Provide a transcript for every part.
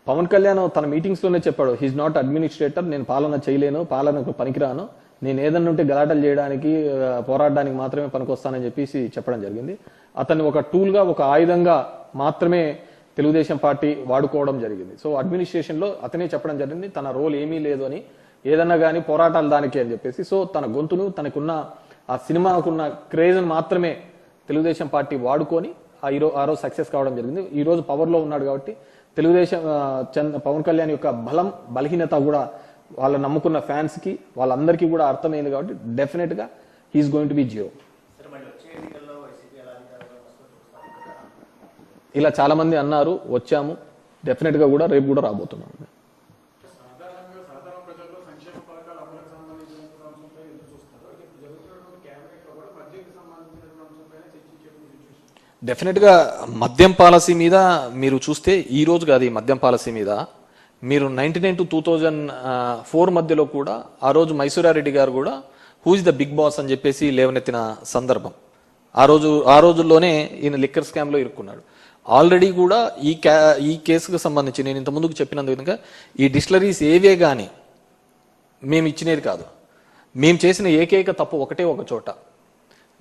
పవన్ కళ్యాణ్ తన మీటింగ్స్లోనే చెప్పాడు, he's not administrator, నేను పాలన చేయలేను, పాలనకు పనికిరాను, నేను ఏదన్నా ఉంటే గలాటలు చేయడానికి పోరాడడానికి మాత్రమే పనికొస్తానని చెప్పేసి చెప్పడం జరిగింది. అతన్ని ఒక టూల్గా, ఒక ఆయుధంగా మాత్రమే తెలుగుదేశం పార్టీ వాడుకోవడం జరిగింది. సో అడ్మినిస్ట్రేషన్లో అతనే చెప్పడం జరిగింది తన రోల్ ఏమీ లేదు అని, ఏదన్నా కానీ పోరాటాలు దానికి అని చెప్పేసి. సో తన గొంతును, తనకున్న ఆ సినిమాకున్న క్రేజ్ను మాత్రమే తెలుగుదేశం పార్టీ వాడుకొని ఆ రోజు సక్సెస్ కావడం జరిగింది. ఈ రోజు పవర్లో ఉన్నాడు కాబట్టి తెలుగుదేశం పవన్ కళ్యాణ్ యొక్క బలహీనత కూడా వాళ్ళ నమ్ముకున్న ఫ్యాన్స్ కి వాళ్ళందరికీ కూడా అర్థమైంది కాబట్టి డెఫినెట్ గా he's going to be zero. ఇలా చాలా మంది అన్నారు, వచ్చాము, డెఫినెట్ గా కూడా రేపు కూడా రాబోతున్నాం. డెఫినెట్గా మద్యం పాలసీ మీద మీరు చూస్తే ఈ రోజు కాదు, ఈ మద్యం పాలసీ మీద మీరు 1999 to 2004 మధ్యలో కూడా ఆ రోజు మైసూరారెడ్డి గారు కూడా who is the big boss అని చెప్పేసి లేవనెత్తిన సందర్భం. ఆ రోజుల్లోనే ఈయన లిక్కర్ స్కామ్లో ఇరుక్కున్నాడు. ఆల్రెడీ కూడా ఈ కేసుకు సంబంధించి నేను ఇంత ముందుకు చెప్పినందుకు విధంగా ఈ డిస్టిలరీస్ ఏవే కానీ మేము ఇచ్చినది కాదు. మేము చేసిన ఏకైక తప్పు ఒకటే ఒక చోట,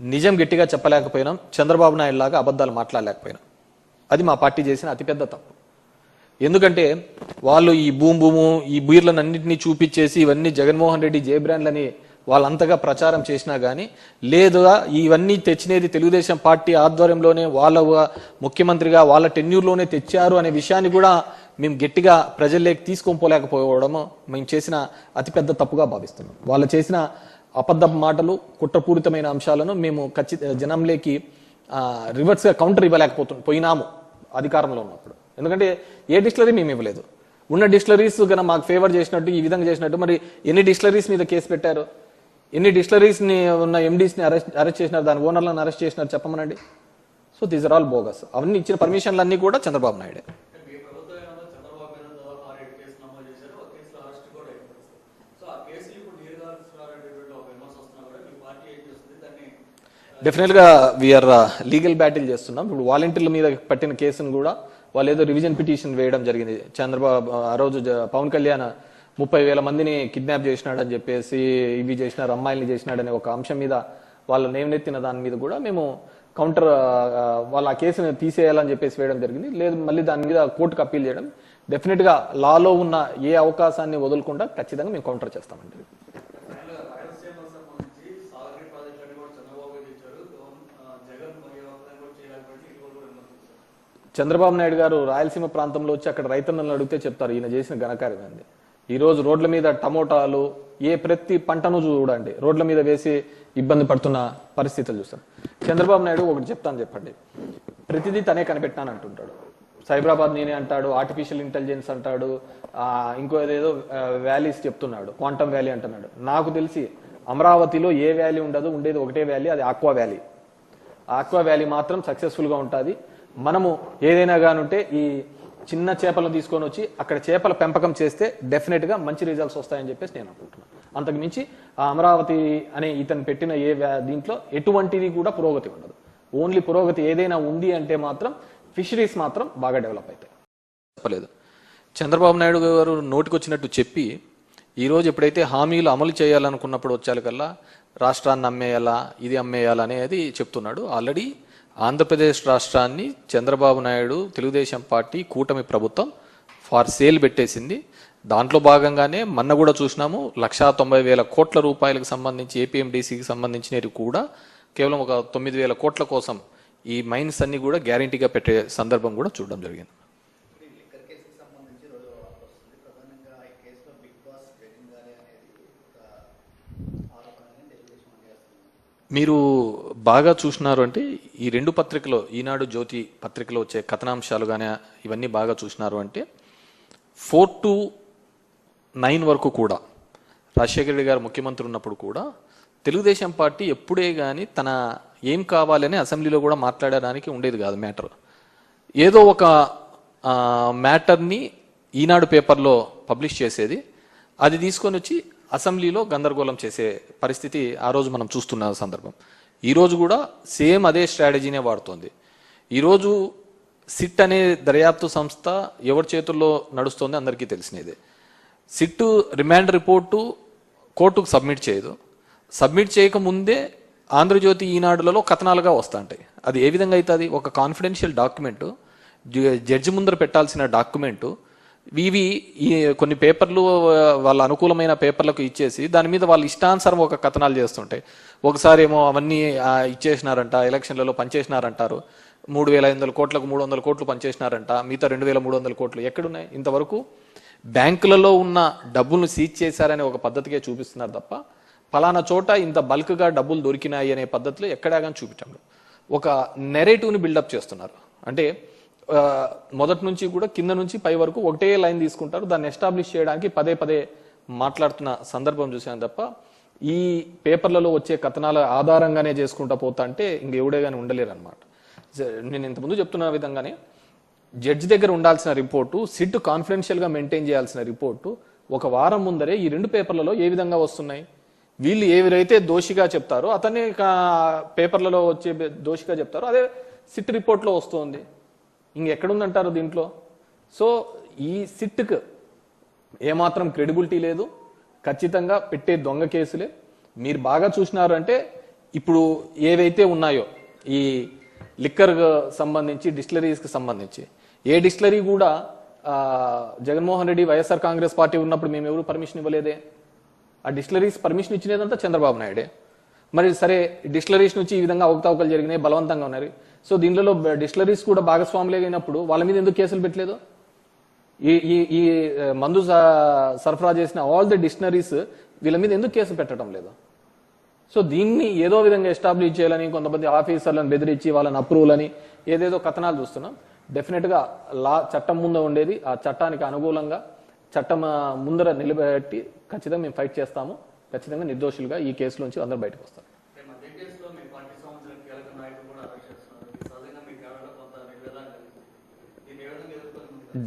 నిజం గట్టిగా చెప్పలేకపోయినాం, చంద్రబాబు నాయుడు లాగా అబద్ధాలు మాట్లాడలేకపోయినాం. అది మా పార్టీ చేసిన అతిపెద్ద తప్పు. ఎందుకంటే వాళ్ళు ఈ భూము ఈ బీర్లను అన్నింటినీ చూపించేసి ఇవన్నీ జగన్మోహన్ రెడ్డి జే బ్రాండ్లని వాళ్ళంతగా ప్రచారం చేసినా కానీ, లేదా ఇవన్నీ తెచ్చినది తెలుగుదేశం పార్టీ ఆధ్వర్యంలోనే వాళ్ళ ముఖ్యమంత్రిగా వాళ్ళ టెన్యూర్లోనే తెచ్చారు అనే విషయాన్ని కూడా మేము గట్టిగా ప్రజల్లోకి తీసుకొని పోలేకపోవడము మేము చేసిన అతిపెద్ద తప్పుగా భావిస్తున్నాం. వాళ్ళు చేసిన అబద్ధపు మాటలు, కుట్రపూరితమైన అంశాలను మేము జనంలోకి రివర్స్గా కౌంటర్ పోయినాము అధికారంలో ఉన్నప్పుడు. ఎందుకంటే ఏ డిస్టిలరీ మేము ఇవ్వలేదు. ఉన్న డిస్టిలరీస్ కన్నా మాకు ఫేవర్ చేసినట్టు, ఈ విధంగా చేసినట్టు మరి ఎన్ని డిస్టిలరీస్ మీద కేసు పెట్టారు, ఎన్ని డిస్టిలరీస్ని ఉన్న ఎండీస్ని అరెస్ట్ చేసినారు, దాని ఓనర్లను అరెస్ట్ చేసినారు చెప్పమనండి. So these are all bogus. అవన్నీ ఇచ్చిన పర్మిషన్లు అన్నీ కూడా చంద్రబాబు నాయుడే. డెఫినెట్గా వీఆర్ లీగల్ బ్యాటిల్ చేస్తున్నాం. ఇప్పుడు వాలంటీర్ల మీద పట్టిన కేసును కూడా వాళ్ళు ఏదో రివిజన్ పిటిషన్ వేయడం జరిగింది. చంద్రబాబు ఆ రోజు పవన్ కళ్యాణ్ 30,000 మందిని కిడ్నాప్ చేసినాడని చెప్పేసి, ఇవి చేసినారు, అమ్మాయిల్ని చేసినాడనే ఒక అంశం మీద వాళ్ళ నేమనెత్తిన దాని మీద కూడా మేము కౌంటర్ వాళ్ళ ఆ కేసును తీసేయాలని చెప్పేసి వేయడం జరిగింది. లేదు మళ్ళీ దాని మీద కోర్టుకు అప్పీల్ చేయడం. డెఫినెట్గా లాలో ఉన్న ఏ అవకాశాన్ని వదలకుండా ఖచ్చితంగా మేము కౌంటర్ చేస్తామండి. చంద్రబాబు నాయుడు గారు రాయలసీమ ప్రాంతంలో వచ్చి అక్కడ రైతన్నలను అడిగితే చెప్తారు ఈయన చేసిన ఘనకార్యం అండి. ఈరోజు రోడ్ల మీద టమోటాలు, ప్రతి పంటను చూడండి రోడ్ల మీద వేసి ఇబ్బంది పడుతున్న పరిస్థితులు చూస్తాం. చంద్రబాబు నాయుడు ఒకటి చెప్తాను చెప్పండి, ప్రతిదీ తనే కనిపెట్టాను అంటుంటాడు. సైబరాబాద్ నేనే అంటాడు, ఆర్టిఫిషియల్ ఇంటెలిజెన్స్ అంటాడు, ఇంకో ఏదేదో వ్యాలీస్ చెప్తున్నాడు, క్వాంటమ్ వ్యాలీ అంటున్నాడు. నాకు తెలిసి అమరావతిలో ఏ వ్యాలీ ఉండదు, ఉండేది ఒకటే వ్యాలీ, అది ఆక్వా వ్యాలీ. ఆక్వా వ్యాలీ మాత్రం సక్సెస్ఫుల్గా ఉంటుంది. మనము ఏదైనా కానుంటే ఈ చిన్న చేపలను తీసుకొని వచ్చి అక్కడ చేపల పెంపకం చేస్తే డెఫినెట్గా మంచి రిజల్ట్స్ వస్తాయని చెప్పేసి నేను అనుకుంటున్నాను. అంతకు మించి ఆ అమరావతి అనే ఇతను పెట్టిన దీంట్లో ఎటువంటిది కూడా పురోగతి ఉండదు. ఓన్లీ పురోగతి ఏదైనా ఉంది అంటే మాత్రం ఫిషరీస్ మాత్రం బాగా డెవలప్ అవుతాయి. చెప్పలేదు చంద్రబాబు నాయుడు గారు నోటికొచ్చినట్టు చెప్పి ఈరోజు ఎప్పుడైతే హామీలు అమలు చేయాలనుకున్నప్పుడు వచ్చేకల్లా రాష్ట్రాన్ని అమ్మేయాలా, ఇది అమ్మేయాలా అనేది చెప్తున్నాడు. ఆల్రెడీ ఆంధ్రప్రదేశ్ రాష్ట్రాన్ని చంద్రబాబు నాయుడు తెలుగుదేశం పార్టీ కూటమి ప్రభుత్వం ఫార్ సేల్ పెట్టేసింది. దాంట్లో భాగంగానే మొన్న కూడా చూసినాము 190,000 కోట్ల రూపాయలకు సంబంధించి ఏపీఎండిసికి సంబంధించినవి కూడా కేవలం ఒక 9,000 కోట్ల కోసం ఈ మైన్స్ అన్ని కూడా గ్యారంటీగా పెట్టే సందర్భం కూడా చూడడం జరిగింది. మీరు బాగా చూసినారు అంటే ఈ రెండు పత్రికలో, ఈనాడు జ్యోతి పత్రికలో వచ్చే కథనాంశాలు కానీ ఇవన్నీ బాగా చూసినారు అంటే 4 to 9 వరకు కూడా రాజశేఖర రెడ్డి గారు ముఖ్యమంత్రి ఉన్నప్పుడు కూడా తెలుగుదేశం పార్టీ ఎప్పుడే కానీ తన ఏం కావాలని అసెంబ్లీలో కూడా మాట్లాడడానికి ఉండేది కాదు మ్యాటర్. ఏదో ఒక మ్యాటర్ని ఈనాడు పేపర్లో పబ్లిష్ చేసేది, అది తీసుకొని వచ్చి అసెంబ్లీలో గందరగోళం చేసే పరిస్థితి ఆ రోజు మనం చూస్తున్న సందర్భం. ఈరోజు కూడా సేమ్ అదే స్ట్రాటజీనే వాడుతోంది. ఈరోజు సిట్ అనే దర్యాప్తు సంస్థ ఎవరి చేతుల్లో నడుస్తోంది అందరికీ తెలిసినదే. సిట్ రిమాండ్ రిపోర్టు కోర్టుకు సబ్మిట్ చేయదు. సబ్మిట్ చేయకముందే ఆంధ్రజ్యోతి, ఈనాడులలో కథనాలుగా వస్తుంటాయి. అది ఏ విధంగా అవుతుంది? ఒక కాన్ఫిడెన్షియల్ డాక్యుమెంటు, జడ్జి ముందర పెట్టాల్సిన డాక్యుమెంటు, ఇవి కొన్ని పేపర్లు వాళ్ళ అనుకూలమైన పేపర్లకు ఇచ్చేసి దాని మీద వాళ్ళు ఇష్టానుసారం ఒక కథనాలు చేస్తుంటాయి. ఒకసారి ఏమో అవన్నీ ఇచ్చేసినారంట, ఎలక్షన్లలో పనిచేసినారంటారు, 3,500 కోట్లకు 300 కోట్లు పనిచేసినారంట, మిగతా 2,300 కోట్లు ఎక్కడున్నాయి? ఇంతవరకు బ్యాంకులలో ఉన్న డబ్బులను సీజ్ చేశారనే ఒక పద్ధతికే చూపిస్తున్నారు తప్ప ఫలానా చోట ఇంత బల్క్గా డబ్బులు దొరికినాయి అనే పద్ధతిలో ఎక్కడా కానీ చూపించండి. ఒక నెరేటివ్ని బిల్డప్ చేస్తున్నారు. అంటే మొదటి నుంచి కూడా కింద నుంచి పై వరకు ఒకటే లైన్ తీసుకుంటారు. దాన్ని ఎస్టాబ్లిష్ చేయడానికి పదే పదే మాట్లాడుతున్న సందర్భం చూశాను తప్ప ఈ పేపర్లలో వచ్చే కథనాల ఆధారంగానే చేసుకుంటా పోతా అంటే ఇంకెవడే కానీ ఉండలేరు అనమాట. నేను ఇంతకుముందు చెప్తున్న విధంగానే జడ్జి దగ్గర ఉండాల్సిన రిపోర్టు, సిట్ కాన్ఫిడెన్షియల్గా మెయింటైన్ చేయాల్సిన రిపోర్టు ఒక వారం ముందరే ఈ 2 పేపర్లలో ఏ విధంగా వస్తున్నాయి? వీళ్ళు ఎవరైతే దోషిగా చెప్తారో అతన్ని పేపర్లలో వచ్చే దోషిగా చెప్తారో అదే సిట్ రిపోర్ట్లో వస్తుంది. ఇంకెక్కడుందంటారు దీంట్లో? సో ఈ సిట్కి ఏమాత్రం క్రెడిబిలిటీ లేదు. ఖచ్చితంగా పెట్టే దొంగ కేసులే. మీరు బాగా చూసినారు అంటే ఇప్పుడు ఏవైతే ఉన్నాయో ఈ లిక్కర్ సంబంధించి, డిస్టిలరీస్కి సంబంధించి ఏ డిస్టిలరీ కూడా జగన్మోహన్ రెడ్డి, వైఎస్ఆర్ కాంగ్రెస్ పార్టీ ఉన్నప్పుడు మేము ఎవరు పర్మిషన్ ఇవ్వలేదే. ఆ డిస్టిలరీస్ పర్మిషన్ ఇచ్చినదంతా చంద్రబాబు నాయుడే. మరి సరే, డిస్టిలరీస్ నుంచి ఈ విధంగా అవకతవకలు జరిగినాయి, బలవంతంగా ఉన్నారు. సో దీనిలో డిస్టిలరీస్ కూడా భాగస్వాములే అయినప్పుడు వాళ్ళ మీద ఎందుకు కేసులు పెట్టలేదు? ఈ మందు సరఫరా చేసిన ఆల్ ది డిస్టిలరీస్ వీళ్ళ మీద ఎందుకు కేసు పెట్టడం లేదు? సో దీన్ని ఏదో విధంగా ఎస్టాబ్లిష్ చేయాలని కొంతమంది ఆఫీసర్లను బెదిరించి వాళ్ళని అప్రూవల్ అని ఏదేదో కథనాలు చూస్తున్నాం. డెఫినెట్గా చట్టం ముందు ఉండేది, ఆ చట్టానికి అనుకూలంగా చట్టం ముందర నిలబెట్టి ఖచ్చితంగా మేము ఫైట్ చేస్తాము. ఖచ్చితంగా నిర్దోషులుగా ఈ కేసు నుంచి అందరూ బయటకు వస్తారు.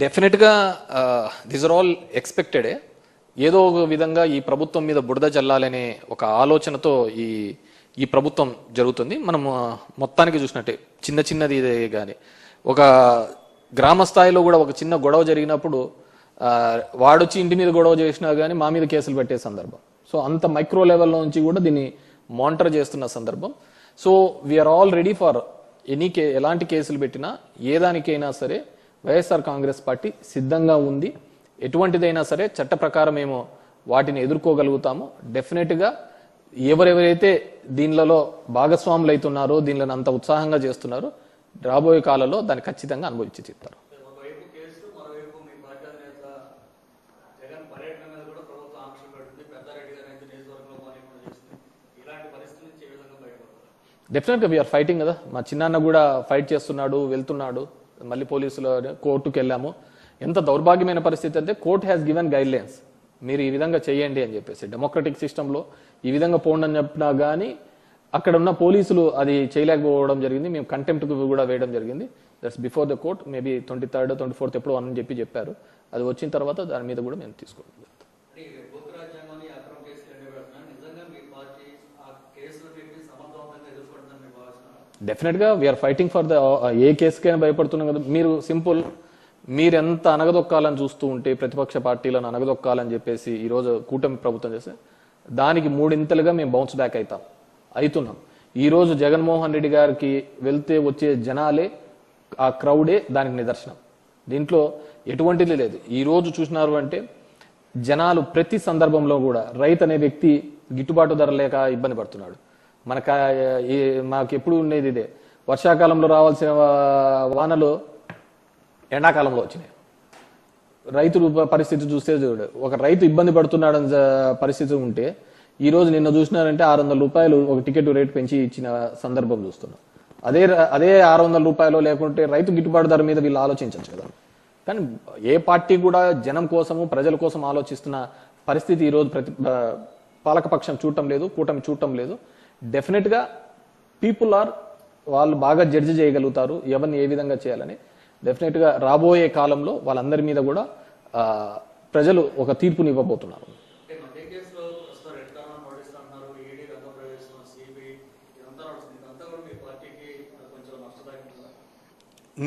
డెఫినెట్గా దీస్ ఆర్ ఆల్ ఎక్స్పెక్టెడే. ఏదో ఒక విధంగా ఈ ప్రభుత్వం మీద బురద జల్లాలనే ఒక ఆలోచనతో ఈ ప్రభుత్వం జరుగుతుంది. మనం మొత్తానికి చూసినట్టే చిన్నది కానీ ఒక గ్రామ స్థాయిలో కూడా ఒక చిన్న గొడవ జరిగినప్పుడు వాడొచ్చి ఇంటి మీద గొడవ చేసినా కానీ మా మీద కేసులు పెట్టే సందర్భం. సో అంత మైక్రో లెవెల్లో నుంచి కూడా దీన్ని మానిటర్ చేస్తున్న సందర్భం. So we are all ready for ఎలాంటి కేసులు పెట్టినా ఏ దానికైనా సరే వైఎస్ఆర్ కాంగ్రెస్ పార్టీ సిద్ధంగా ఉంది. ఎటువంటిదైనా సరే చట్ట ప్రకారం మేము వాటిని ఎదుర్కోగలుగుతాము. డెఫినెట్గా ఎవరెవరైతే దీనిలలో భాగస్వాములు అవుతున్నారో, దీనిలో అంత ఉత్సాహంగా చేస్తున్నారో రాబోయే కాలంలో దాన్ని ఖచ్చితంగా అనుభవించి చెప్తారు. డెఫినెట్గా వీఆర్ ఫైటింగ్ కదా. మా చిన్నాన్న కూడా ఫైట్ చేస్తున్నాడు, వెళ్తున్నాడు. మళ్ళీ పోలీసులు కోర్టుకు వెళ్ళాము. ఎంత దౌర్భాగ్యమైన పరిస్థితి అంటే court has given guide lines, మీరు ఈ విధంగా చేయండి అని చెప్పేసి. డెమోక్రటిక్ సిస్టంలో ఈ విధంగా పోండి అని చెప్పినా కానీ అక్కడ ఉన్న పోలీసులు అది చేయలేకపోవడం జరిగింది. మేము కంటెంప్ట్ కూడా వేయడం జరిగింది. That's before the court. Maybe 23rd, 24th ఎప్పుడో అని చెప్పారు. అది వచ్చిన తర్వాత దాని మీద కూడా మేము తీసుకోవాలి. డెఫినెట్గా వీఆర్ ఫైటింగ్ ఫర్ ద ఏ కేసుకైనా భయపడుతున్నాం కదా. మీరు సింపుల్, మీరెంత అనగదొక్కాలని చూస్తూ ఉంటే ప్రతిపక్ష పార్టీలను అనగదొక్కాలని చెప్పేసి ఈరోజు కూటమి ప్రభుత్వం చేస్తే దానికి 3 ఇంతలుగా మేము బౌన్స్ బ్యాక్ అవుతున్నాం. ఈరోజు జగన్మోహన్ రెడ్డి గారికి వెళ్తే వచ్చే జనాలే, ఆ క్రౌడే దానికి నిదర్శనం. దీంట్లో ఎటువంటిది లేదు. ఈరోజు చూసినారు అంటే జనాలు ప్రతి సందర్భంలో కూడా రైతు అనే వ్యక్తి గిట్టుబాటు ధర లేక ఇబ్బంది పడుతున్నాడు. మాకు ఎప్పుడు ఉండేది ఇదే, వర్షాకాలంలో రావాల్సిన వానలు ఎండాకాలంలో వచ్చినాయి. రైతులు పరిస్థితి చూస్తే చూడు, ఒక రైతు ఇబ్బంది పడుతున్నాడని పరిస్థితి ఉంటే ఈరోజు నిన్న చూసినారంటే 600 రూపాయలు ఒక టికెట్ రేటు పెంచి ఇచ్చిన సందర్భం చూస్తున్నాం. అదే 600 రూపాయలు లేకుంటే రైతు గిట్టుబాటు ధర మీద వీళ్ళు ఆలోచించచ్చు కదా. కానీ ఏ పార్టీ కూడా జనం కోసము, ప్రజల కోసం ఆలోచిస్తున్న పరిస్థితి ఈరోజు పాలకపక్షం చూడటం లేదు, కూటమి చూడటం లేదు. డెఫినెట్గా వాళ్ళు బాగా జడ్జి చేయగలుగుతారు ఎవరిని ఏ విధంగా చేయాలని. డెఫినెట్గా రాబోయే కాలంలో వాళ్ళందరి మీద కూడా ప్రజలు ఒక తీర్పుని ఇవ్వబోతున్నారు.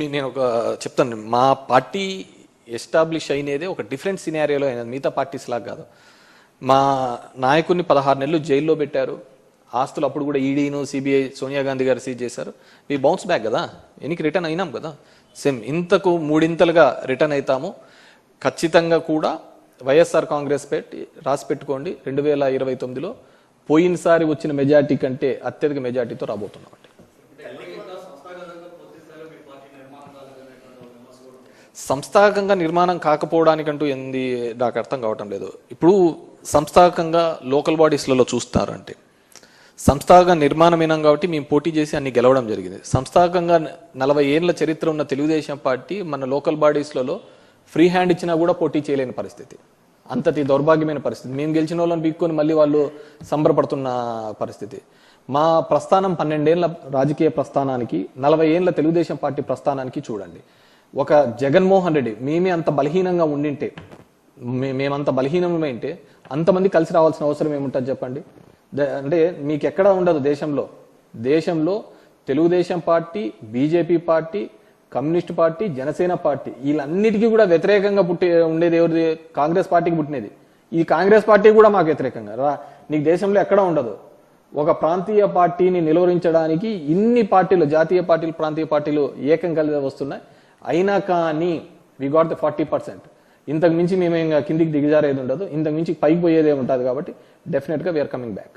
నేను ఒక చెప్తాను, మా పార్టీ ఎస్టాబ్లిష్ అయినదే ఒక డిఫరెంట్ సినారియోలో అయినది, మిగతా పార్టీస్ లాగా కాదు. మా నాయకుడిని 16 నెలలు జైల్లో పెట్టారు, ఆస్తులు అప్పుడు కూడా ఈడీను సిబిఐ సోనియా గాంధీ గారు సీజ్ చేశారు. వి బౌన్స్ బ్యాక్ కదా, ఎనికి రిటర్న్ అయినాం కదా, సేమ్ ఇంతకు 3 ఇంతలుగా రిటర్న్ అవుతాము. ఖచ్చితంగా కూడా వైఎస్ఆర్ కాంగ్రెస్ రాసి పెట్టుకోండి, 2029లో పోయినసారి వచ్చిన మెజార్టీ కంటే అత్యధిక మెజార్టీతో రాబోతున్నాం. సంస్థాగతంగా నిర్మాణం కాకపోవడానికంటూ ఏంది నాకు అర్థం కావటం లేదు. ఇప్పుడు సంస్థాగతంగా లోకల్ బాడీస్లలో చూస్తారంటే సంస్థాగత నిర్మాణమైనాం కాబట్టి మేము పోటీ చేసి అన్ని గెలవడం జరిగింది. సంస్థాగతంగా 40 ఏళ్ల చరిత్ర ఉన్న తెలుగుదేశం పార్టీ మన లోకల్ బాడీస్లలో ఫ్రీ హ్యాండ్ ఇచ్చినా కూడా పోటీ చేయలేని పరిస్థితి, అంతటి దౌర్భాగ్యమైన పరిస్థితి. మేము గెలిచిన వాళ్ళని పీక్కొని మళ్ళీ వాళ్ళు సంబరపడుతున్న పరిస్థితి. మా ప్రస్థానం 12 ఏళ్ల రాజకీయ ప్రస్థానానికి 40 ఏళ్ల తెలుగుదేశం పార్టీ ప్రస్థానానికి చూడండి. ఒక జగన్మోహన్ రెడ్డి మేమే అంత బలహీనంగా ఉండింటే, మేమంత బలహీనమైంటే అంతమంది కలిసి రావాల్సిన అవసరం ఏముంటుంది చెప్పండి. అంటే మీకు ఎక్కడా ఉండదు దేశంలో Telugu Desam party, BJP party, communist party, Janasena party వీళ్ళన్నిటికీ కూడా వ్యతిరేకంగా ఉండేది ఎవరిది? కాంగ్రెస్ పార్టీకి పుట్టినది. ఈ కాంగ్రెస్ పార్టీ కూడా మాకు వ్యతిరేకంగా నీకు దేశంలో ఎక్కడా ఉండదు. ఒక ప్రాంతీయ పార్టీని నిలువరించడానికి ఇన్ని పార్టీలు, జాతీయ పార్టీలు, ప్రాంతీయ పార్టీలు ఏకం కలిసి వస్తున్నాయి. అయినా కానీ వి గాట్ ద 40%. ఇంతకు మించి మేము ఇంకా కిందికి దిగజారేది ఉండదు, ఇంతకు మించి పైకి పోయేదే ఉంటుంది. కాబట్టి డెఫినెట్గా వీఆర్ కమింగ్ బ్యాక్.